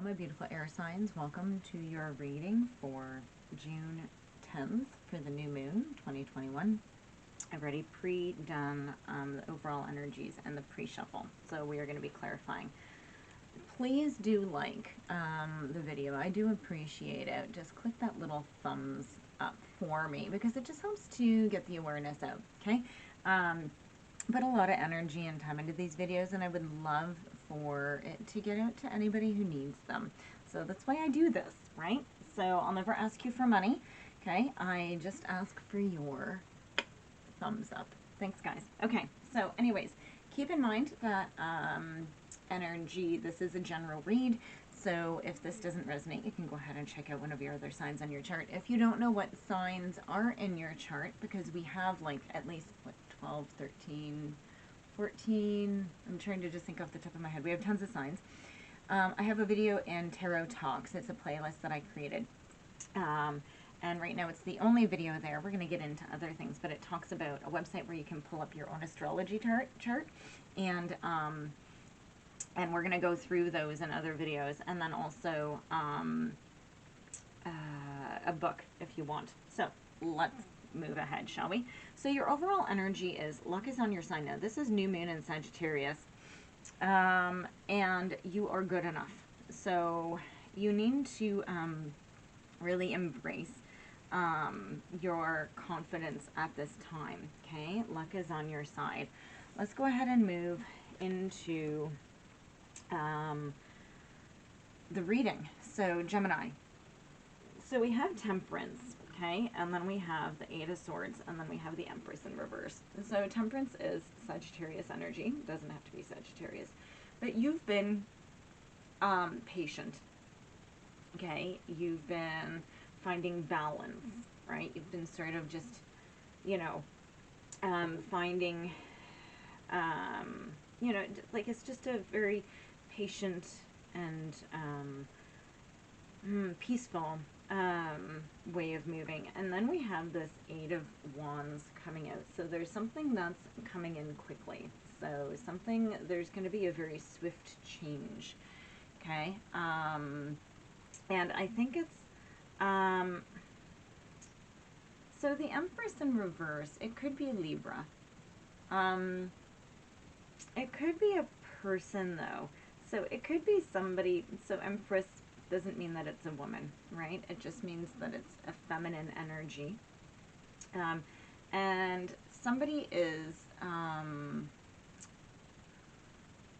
my beautiful air signs. Welcome to your reading for June 10th for the new moon 2021. I've already pre-done the overall energies and the pre-shuffle, so we are going to be clarifying. Please do like the video. I do appreciate it. Just click that little thumbs up for me because it just helps to get the awareness out, okay? Put a lot of energy and time into these videos, and I would love for it to get out to anybody who needs them. So that's why I do this, right? So I'll never ask you for money, okay? I just ask for your thumbs up. Thanks, guys. Okay, so anyways, keep in mind that energy, this is a general read, so if this doesn't resonate, you can go ahead and check out one of your other signs on your chart. If you don't know what signs are in your chart, because we have like at least, what, 12, 13, 14, I'm trying to just think off the top of my head. We have tons of signs. I have a video in Tarot Talks. It's a playlist that I created. And right now it's the only video there. We're going to get into other things, but it talks about a website where you can pull up your own astrology chart. And we're going to go through those in other videos. And then also a book if you want. So let's move ahead, shall we? So your overall energy is luck is on your sign now. This is new moon in Sagittarius, and you are good enough. So you need to really embrace your confidence at this time, okay? Luck is on your side. Let's go ahead and move into the reading. So Gemini. So we have Temperance. Okay, and then we have the Eight of Swords, and then we have the Empress in reverse. So Temperance is Sagittarius energy. It doesn't have to be Sagittarius. But you've been patient. Okay, you've been finding balance, right? You've been sort of just, you know, finding, you know, like it's just a very patient and peaceful way of moving. And then we have this Eight of Wands coming out. So there's something that's coming in quickly. So there's going to be a very swift change. Okay. And I think it's, so the Empress in reverse, it could be Libra. It could be a person though. So it could be somebody, so Empress doesn't mean that it's a woman, right? It just means that it's a feminine energy. And somebody is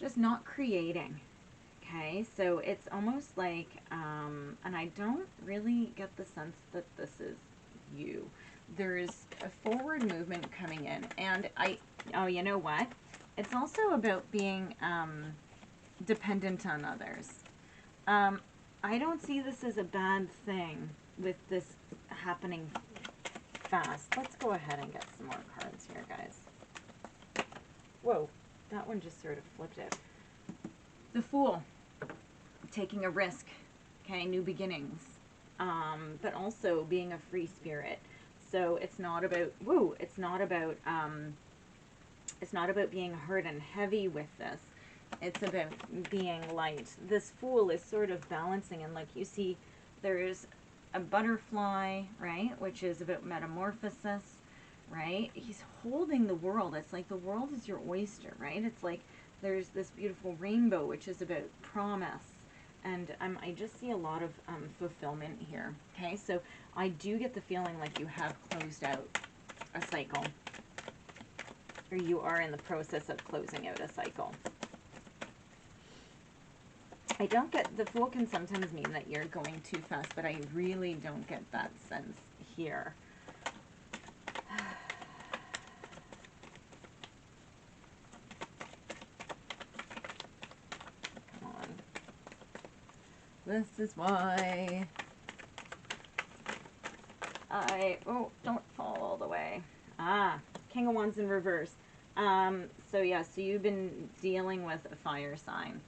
just not creating, okay? So it's almost like, and I don't really get the sense that this is you. There's a forward movement coming in, and oh, you know what? It's also about being dependent on others. I don't see this as a bad thing with this happening fast. Let's go ahead and get some more cards here, guys. Whoa, that one just sort of flipped it. The Fool, taking a risk, okay, new beginnings, but also being a free spirit. So it's not about, it's not about being hard and heavy with this. It's about being light. This Fool is sort of balancing, and like you see, there's a butterfly, right, which is about metamorphosis, right? He's holding the world. It's like the world is your oyster, right? It's like there's this beautiful rainbow, which is about promise. And I just see a lot of fulfillment here, okay? So I do get the feeling like you have closed out a cycle, or you are in the process of closing out a cycle. I don't get, the Fool can sometimes mean that you're going too fast, but I really don't get that sense here. Come on. This is why oh, don't fall all the way. King of Wands in reverse. So yeah, so you've been dealing with a fire sign.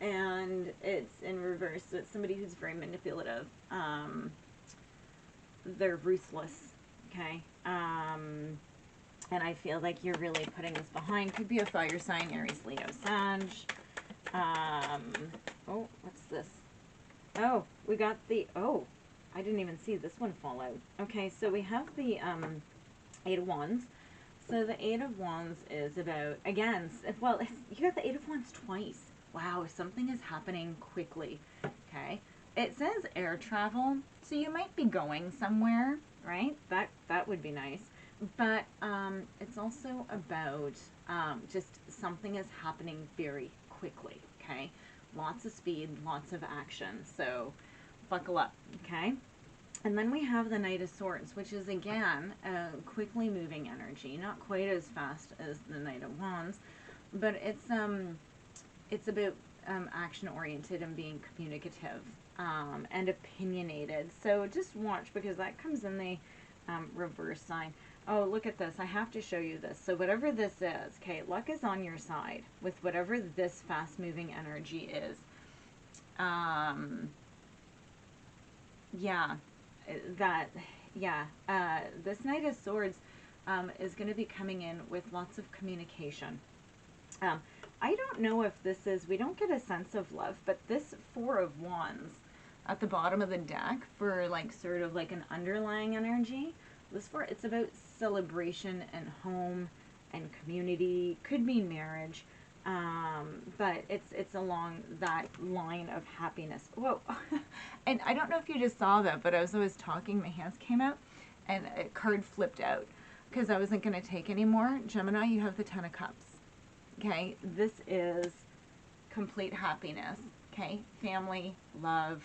And it's in reverse. So it's somebody who's very manipulative. They're ruthless, okay? And I feel like you're really putting this behind. Could be a fire sign, Aries, Leo, Sag. Oh, what's this? Oh, we got the, oh, I didn't even see this one fall out. Okay, so we have the Eight of Wands. So the Eight of Wands is about, again, well, you got the Eight of Wands twice. Wow, something is happening quickly. Okay. It says air travel, so you might be going somewhere, right? That would be nice. But it's also about just something is happening very quickly, okay? Lots of speed, lots of action. So buckle up, okay? And then we have the Knight of Swords, which is, again, a quickly moving energy. Not quite as fast as the Knight of Wands, but it's about action-oriented and being communicative and opinionated. So just watch, because that comes in the reverse sign. Oh, look at this. I have to show you this. So whatever this is, okay, luck is on your side with whatever this fast-moving energy is. Yeah, this Knight of Swords is going to be coming in with lots of communication. I don't know if this is, we don't get a sense of love, but this Four of Wands at the bottom of the deck for like sort of like an underlying energy, this four, it's about celebration and home and community, could mean marriage, but it's along that line of happiness. Whoa. And I don't know if you just saw that, but as I was talking, my hands came out and a card flipped out because I wasn't going to take anymore. Gemini, you have the Ten of Cups. Okay, this is complete happiness. Okay, family, love,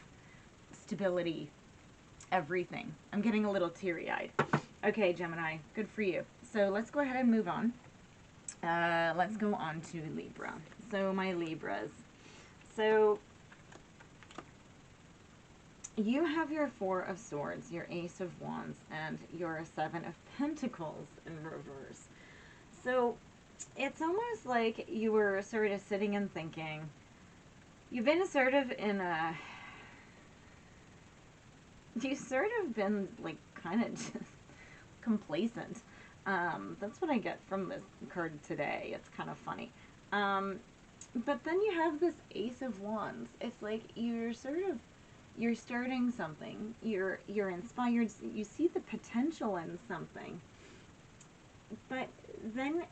stability, everything. I'm getting a little teary-eyed. Okay, Gemini, good for you. So let's go ahead and move on. Let's go on to Libra. So my Libras. So you have your Four of Swords, your Ace of Wands, and your Seven of Pentacles in reverse. So it's almost like you were sort of sitting and thinking. You've been sort of in a... You've sort of been like kind of just complacent. That's what I get from this card today. It's kind of funny. But then you have this Ace of Wands. It's like you're sort of, you're starting something. You're inspired. You see the potential in something. But then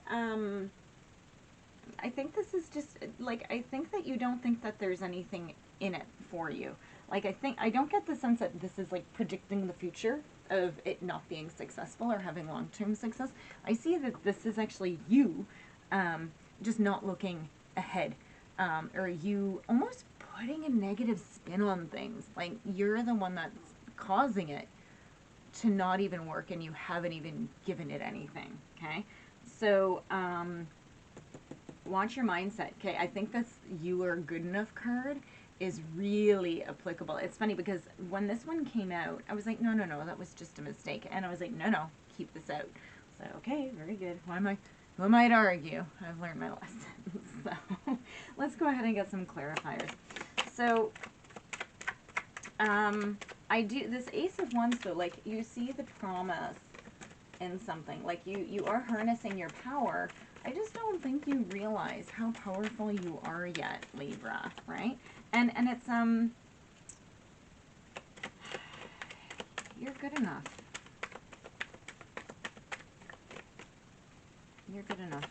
I think this is just like, I think that you don't think that there's anything in it for you. Like, I don't get the sense that this is like predicting the future of it not being successful or having long-term success. I see that this is actually you just not looking ahead, or you almost putting a negative spin on things. Like, you're the one that's causing it to not even work, and you haven't even given it anything, okay? So, watch your mindset, okay? I think this "you are good enough" card is really applicable. It's funny because when this one came out, I was like, no, that was just a mistake. And I was like, no, keep this out. So, okay, very good. Who am I to argue? I've learned my lesson. So, let's go ahead and get some clarifiers. So, I do, this Ace of Wands though, like, you see the promise in something. Like, you are harnessing your power. I just don't think you realize how powerful you are yet, Libra, right? And it's, you're good enough. You're good enough.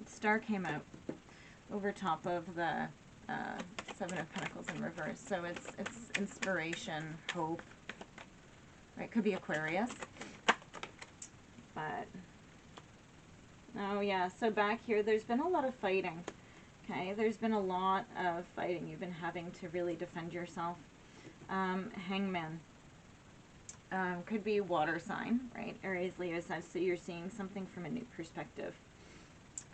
Star came out over top of the Seven of Pentacles in reverse. So it's inspiration, hope, right? Could be Aquarius. But, oh yeah, so back here, there's been a lot of fighting, okay? There's been a lot of fighting. You've been having to really defend yourself. Hangman. Could be water sign, right? Aries, Leo, so you're seeing something from a new perspective.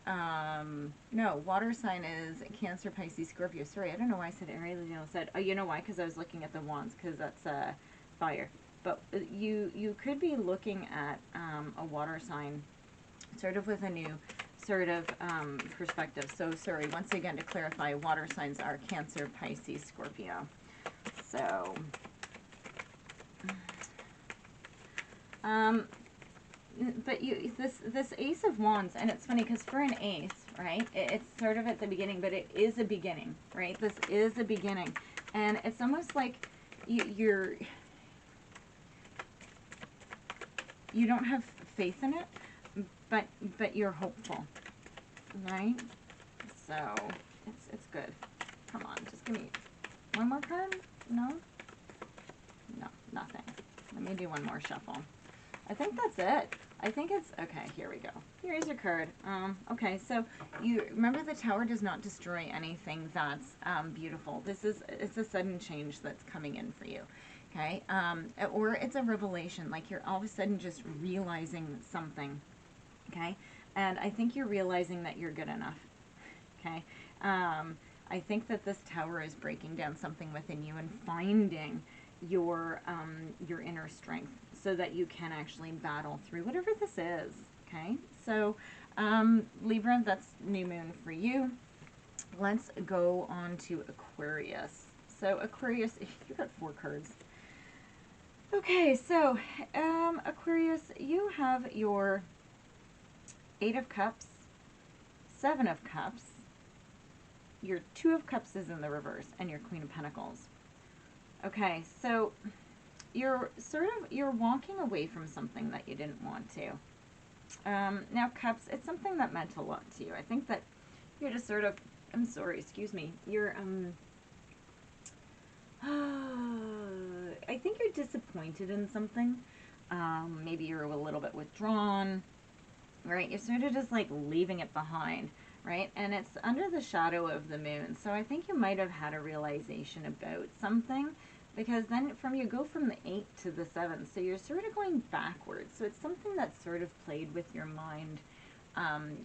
No, water sign is Cancer, Pisces, Scorpio. Sorry, I don't know why I said Aries, Leo, said, oh, you know why? Because I was looking at the wands, because that's fire. But you could be looking at a water sign sort of with a new sort of perspective. So, sorry, once again, to clarify, water signs are Cancer, Pisces, Scorpio. So, but this Ace of Wands, and it's funny because for an ace, right? It's sort of at the beginning, but it is a beginning, right? This is a beginning. And it's almost like you don't have faith in it, but you're hopeful, right? So it's good. Come on, just give me one more card. No, nothing. Let me do one more shuffle. I think that's it. I think it's okay. Here we go. Here's your card. Okay, so you remember the Tower does not destroy anything that's beautiful. It's a sudden change that's coming in for you. Okay, or it's a revelation, like you're all of a sudden just realizing something. Okay, and I think you're realizing that you're good enough. Okay, I think that this Tower is breaking down something within you and finding your inner strength so that you can actually battle through whatever this is. Okay, so Libra, that's new moon for you. Let's go on to Aquarius. So Aquarius, you got 4 cards. Okay, so Aquarius, you have your 8 of Cups, 7 of Cups, your 2 of Cups is in the reverse, and your Queen of Pentacles. Okay, so you're walking away from something that you didn't want to. Now, Cups, it's something that meant a lot to you. I think that you're just sort of, I'm sorry, excuse me, you're, I think you're disappointed in something. Maybe you're a little bit withdrawn, right? You're sort of just like leaving it behind, right? And it's under the shadow of the moon. So I think you might have had a realization about something, because then you go from the 8 to the 7. So you're sort of going backwards. So it's something that's sort of played with your mind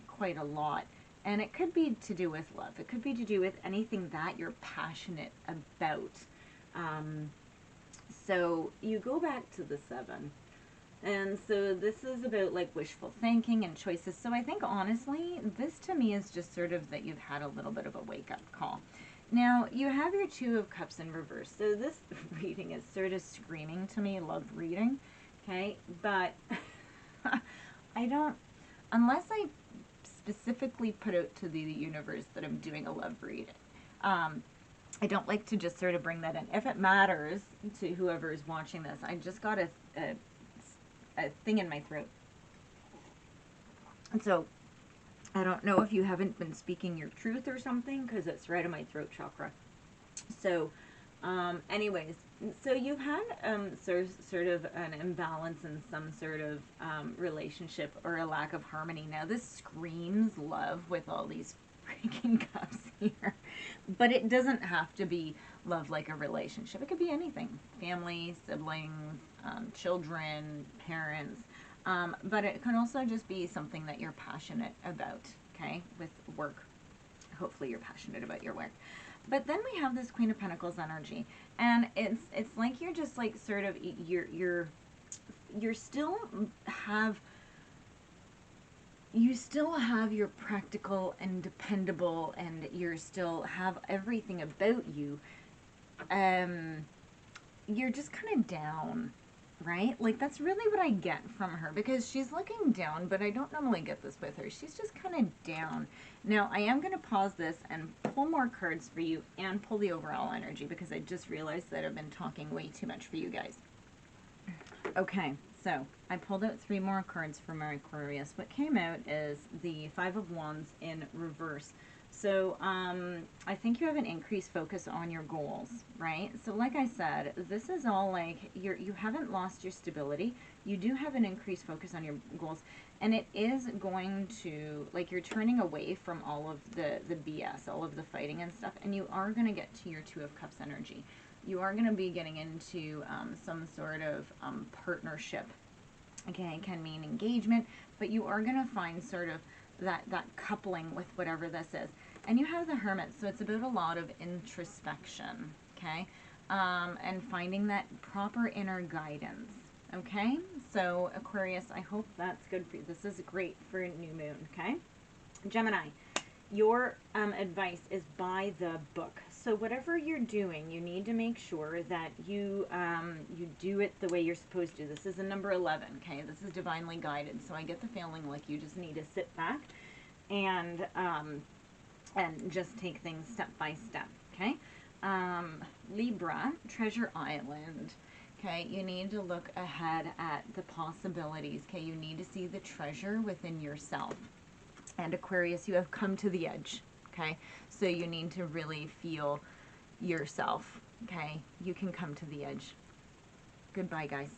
quite a lot. And it could be to do with love. It could be to do with anything that you're passionate about. So you go back to the 7. And so this is about like wishful thinking and choices. So I think honestly, this to me is just sort of that you've had a little bit of a wake-up call. Now, you have your 2 of Cups in reverse. So this reading is sort of screaming to me love reading, okay? But I don't, unless I specifically put out to the universe that I'm doing a love reading, I don't like to just sort of bring that in. If it matters to whoever is watching this, I just got a thing in my throat. And so I don't know if you haven't been speaking your truth or something, because it's right in my throat chakra. So anyways, so you've had sort of an imbalance in some sort of relationship or a lack of harmony. Now this screams love with all these freaking cups here, but it doesn't have to be love like a relationship. It could be anything: family, siblings, children, parents, but it can also just be something that you're passionate about, okay, with work. Hopefully you're passionate about your work. But then we have this Queen of Pentacles energy, and it's like you're just like sort of you still have your practical and dependable, and you still have everything about you. You're just kind of down, right? Like that's really what I get from her, because she's looking down, but I don't normally get this with her. She's just kind of down. Now, I am going to pause this and pull more cards for you and pull the overall energy, because I just realized that I've been talking way too much for you guys. Okay, so I pulled out 3 more cards for my Aquarius. What came out is the 5 of Wands in reverse. So I think you have an increased focus on your goals, right? So like I said, this is all like you haven't lost your stability. You do have an increased focus on your goals, and it is going to, like, you're turning away from all of the BS, all of the fighting and stuff, and you are going to get to your 2 of Cups energy. You are going to be getting into some sort of partnership. Okay, it can mean engagement, but you are going to find sort of that coupling with whatever this is. And you have the Hermit, so it's about a lot of introspection, okay? And finding that proper inner guidance, okay? So Aquarius, I hope that's good for you. This is great for a new moon, okay? Gemini, your advice is by the book. So whatever you're doing, you need to make sure that you do it the way you're supposed to. This is a number 11, okay? This is divinely guided. So I get the feeling like you just need to sit back and just take things step by step, okay? Libra, Treasure Island. Okay, you need to look ahead at the possibilities. Okay, you need to see the treasure within yourself. And Aquarius, you have come to the edge. Okay, so you need to really feel yourself. Okay, you can come to the edge. Goodbye, guys.